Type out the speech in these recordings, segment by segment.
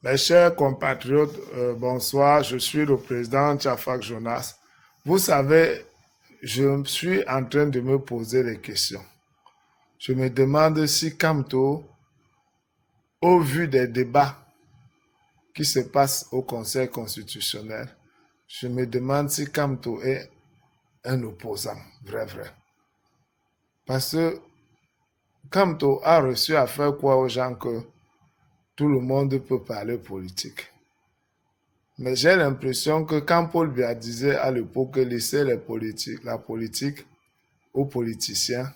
Mes chers compatriotes, bonsoir. Je suis le président Tchafak Jonas. Vous savez, je suis en train de me poser des questions. Je me demande si Kamto, au vu des débats qui se passent au Conseil constitutionnel, je me demande si Kamto est un opposant, vrai. Parce que Kamto a reçu à faire quoi aux gens que tout le monde peut parler politique. Mais j'ai l'impression que quand Paul Biya disait à l'époque que laisser la politique aux politiciens,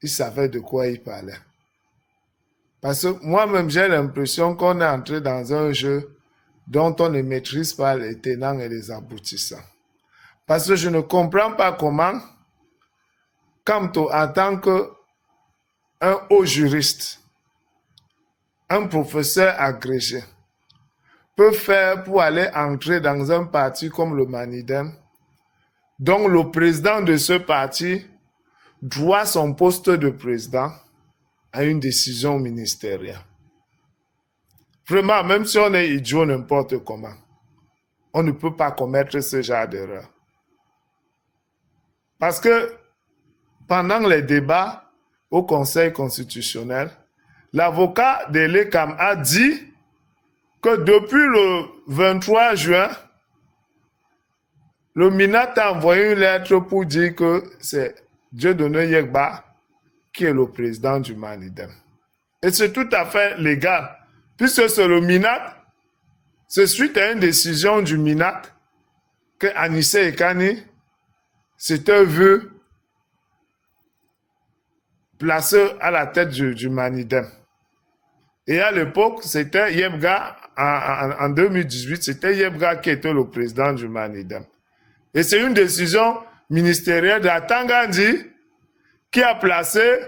il savait de quoi il parlait. Parce que moi-même, j'ai l'impression qu'on est entré dans un jeu dont on ne maîtrise pas les tenants et les aboutissants. Parce que je ne comprends pas comment, Kamto, en tant qu'un haut juriste, un professeur agrégé, peut faire pour aller entrer dans un parti comme le Manidem, dont le président de ce parti doit son poste de président à une décision ministérielle. Vraiment, même si on est idiot n'importe comment, on ne peut pas commettre ce genre d'erreur. Parce que pendant les débats au Conseil constitutionnel, l'avocat de l'ECAM a dit que depuis le 23 juin, le MINAT a envoyé une lettre pour dire que c'est Dieudonné Yekba qui est le président du Manidem. Et c'est tout à fait légal, puisque c'est le MINAT, c'est suite à une décision du MINAT que Anissé Ekani s'était vu placé à la tête du Manidem. Et à l'époque, c'était Yebga, en 2018, c'était Yebga qui était le président du Manidem. Et c'est une décision ministérielle d'Atangandi qui a placé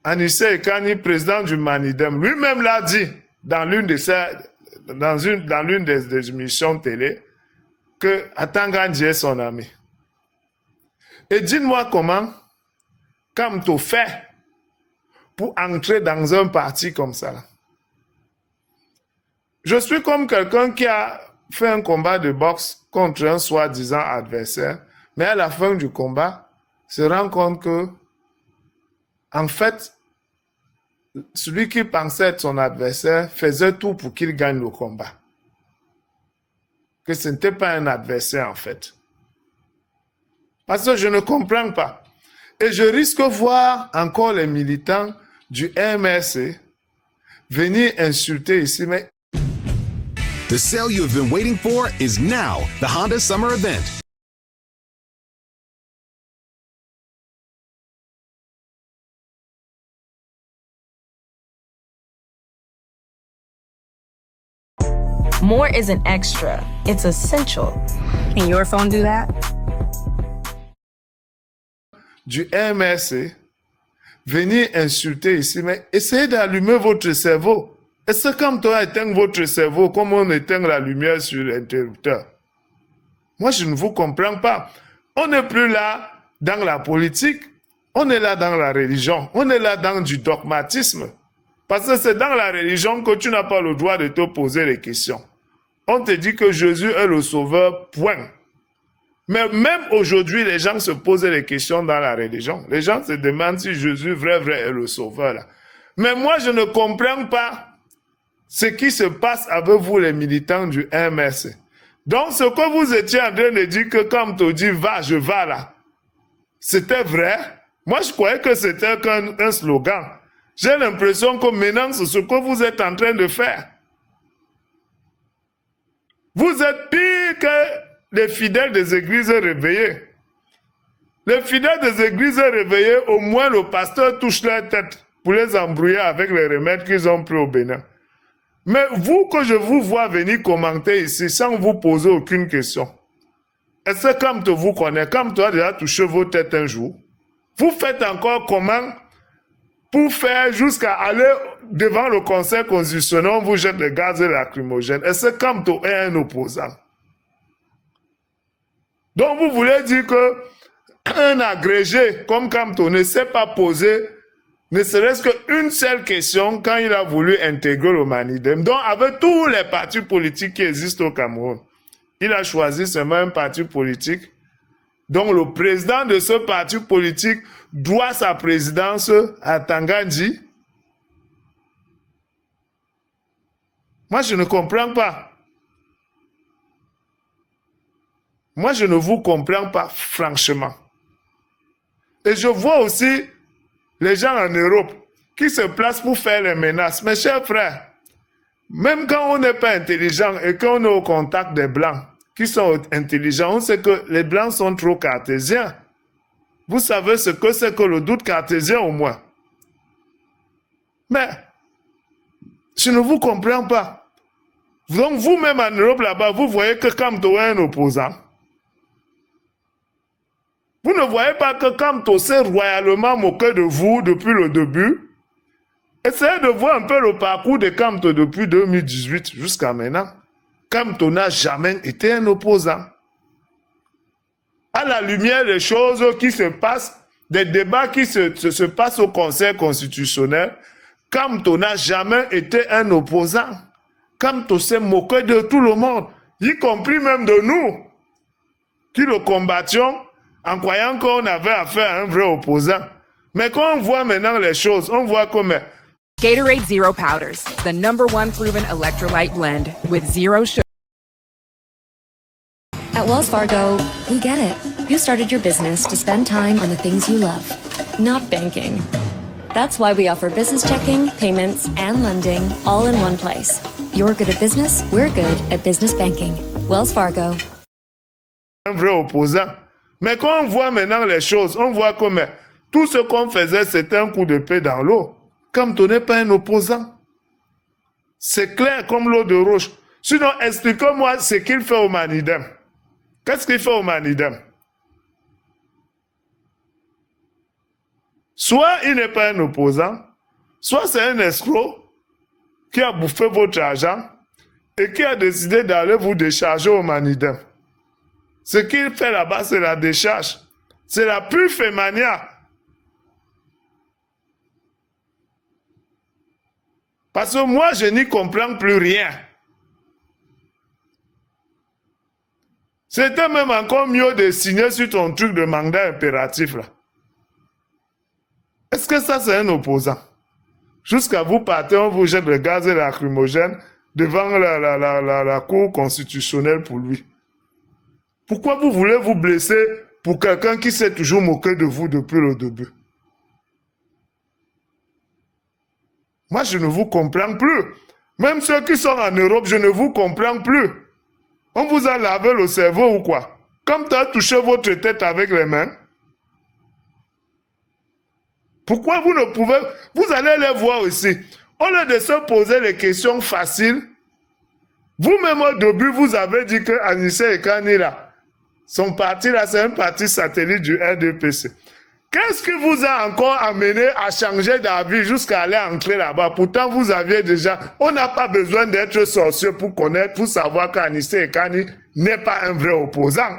Anissé Ekani président du Manidem. Lui-même l'a dit dans l'une des émissions télé que Atangandi est son ami. Et dites-moi comment Kamto fait pour entrer dans un parti comme ça. Je suis comme quelqu'un qui a fait un combat de boxe contre un soi-disant adversaire, mais à la fin du combat, se rend compte que, en fait, celui qui pensait être son adversaire faisait tout pour qu'il gagne le combat. Que ce n'était pas un adversaire, en fait. Parce que je ne comprends pas. Et je risque de voir encore les militants du MRC venir insulter ici, mais The sale you have been waiting for is now the Honda Summer Event. More isn't extra, it's essential. Can your phone do that? Du MRC venir insulter ici, mais essayez d'allumer votre cerveau. Est-ce que comme toi éteins votre cerveau comme on éteint la lumière sur l'interrupteur? Moi, je ne vous comprends pas. On n'est plus là dans la politique, on est là dans la religion, on est là dans du dogmatisme. Parce que c'est dans la religion que tu n'as pas le droit de te poser les questions. On te dit que Jésus est le sauveur, point. Mais même aujourd'hui, les gens se posent les questions dans la religion. Les gens se demandent si Jésus, vrai, est le sauveur. Là. Mais moi, je ne comprends pas ce qui se passe avec vous, les militants du MRC. Donc, ce que vous étiez en train de dire que comme tu dis, va, je vais là, c'était vrai. Moi, je croyais que c'était qu'un slogan. J'ai l'impression que maintenant, c'est ce que vous êtes en train de faire. Vous êtes pire que les fidèles des églises réveillées. Les fidèles des églises réveillées, au moins le pasteur touche leur tête pour les embrouiller avec les remèdes qu'ils ont pris au Bénin. Mais vous, que je vous vois venir commenter ici sans vous poser aucune question, est-ce que comme tu vous connais, comme tu as déjà touché vos têtes un jour, vous faites encore comment pour faire jusqu'à aller devant le Conseil constitutionnel, on vous jette le gaz lacrymogène. Est-ce que comme tu es un opposant? Donc vous voulez dire que un agrégé comme Kamto ne sait pas poser Ne serait-ce qu'une seule question quand il a voulu intégrer le Manidem, donc avec tous les partis politiques qui existent au Cameroun, il a choisi seulement un parti politique. Donc le président de ce parti politique doit sa présidence à Tangandji. Moi, je ne comprends pas. Moi, je ne vous comprends pas, franchement. Et je vois aussi les gens en Europe qui se placent pour faire les menaces. Mes chers frères, même quand on n'est pas intelligent et qu'on est au contact des Blancs qui sont intelligents, on sait que les Blancs sont trop cartésiens. Vous savez ce que c'est que le doute cartésien au moins. Mais, je ne vous comprends pas. Donc vous-même en Europe là-bas, vous voyez que Kamto est un opposant. Vous ne voyez pas que Kamto s'est royalement moqué de vous depuis le début. Essayez de voir un peu le parcours de Kamto depuis 2018 jusqu'à maintenant. Kamto n'a jamais été un opposant. À la lumière des choses qui se passent, des débats qui se passent au Conseil constitutionnel, Kamto n'a jamais été un opposant. Kamto s'est moqué de tout le monde, y compris même de nous, qui le combattions en croyant qu'on avait affaire à un vrai opposant. Mais quand on voit maintenant les choses, on voit comme... Gatorade Zero Powders, the #1 proven electrolyte blend with zero sugar. At Wells Fargo, we get it. You started your business to spend time on the things you love, not banking. That's why we offer business checking, payments, and lending all in one place. You're good at business, we're good at business banking. Wells Fargo. Un vrai opposant. Mais quand on voit maintenant les choses, on voit comme tout ce qu'on faisait, c'était un coup de paix dans l'eau. Kamto n'est pas un opposant. C'est clair comme l'eau de roche. Sinon, expliquez-moi ce qu'il fait au Manidem. Qu'est-ce qu'il fait au Manidem? Soit il n'est pas un opposant, soit c'est un escroc qui a bouffé votre argent et qui a décidé d'aller vous décharger au Manidem. Ce qu'il fait là-bas, c'est la décharge. C'est la pure fémania. Parce que moi, je n'y comprends plus rien. C'était même encore mieux de signer sur ton truc de mandat impératif là. Est-ce que ça, c'est un opposant? Jusqu'à vous partez, on vous jette le gaz lacrymogène devant la Cour constitutionnelle pour lui. Pourquoi vous voulez vous blesser pour quelqu'un qui s'est toujours moqué de vous depuis le début? Moi, je ne vous comprends plus. Même ceux qui sont en Europe, je ne vous comprends plus. On vous a lavé le cerveau ou quoi? Comme tu as touché votre tête avec les mains. Pourquoi vous ne pouvez... Vous allez les voir aussi. Au lieu de se poser les questions faciles, vous-même au début, vous avez dit que Anissé Ekani là, son parti là, c'est un parti satellite du RDPC. Qu'est-ce qui vous a encore amené à changer d'avis jusqu'à aller entrer là-bas? Pourtant, vous aviez déjà... On n'a pas besoin d'être sorcier pour connaître, pour savoir qu'Anissé Ekani n'est pas un vrai opposant.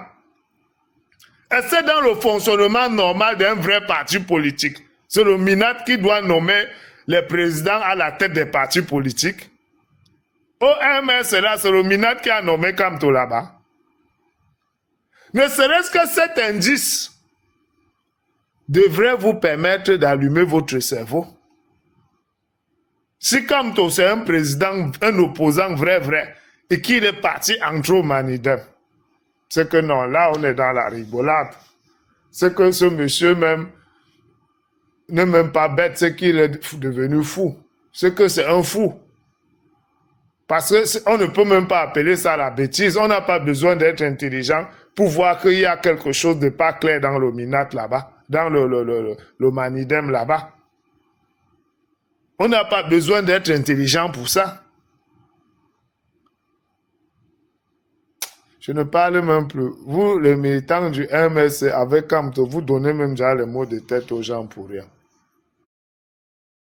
Et c'est dans le fonctionnement normal d'un vrai parti politique. C'est le MINAT qui doit nommer les présidents à la tête des partis politiques. Au MS, là, c'est le MINAT qui a nommé Kamto là-bas. Ne serait-ce que cet indice devrait vous permettre d'allumer votre cerveau. Si Kamto c'est un président, un opposant vrai, et qu'il est parti entrer au Manidem, c'est que non, là on est dans la rigolade. C'est que ce monsieur même n'est même pas bête, c'est qu'il est devenu fou. C'est que c'est un fou. Parce qu'on ne peut même pas appeler ça la bêtise. On n'a pas besoin d'être intelligent pour voir qu'il y a quelque chose de pas clair dans le Minat là-bas, dans le Manidem là-bas. On n'a pas besoin d'être intelligent pour ça. Je ne parle même plus. Vous, les militants du MSC avec Kamto, vous donnez même déjà les mots de tête aux gens pour rien.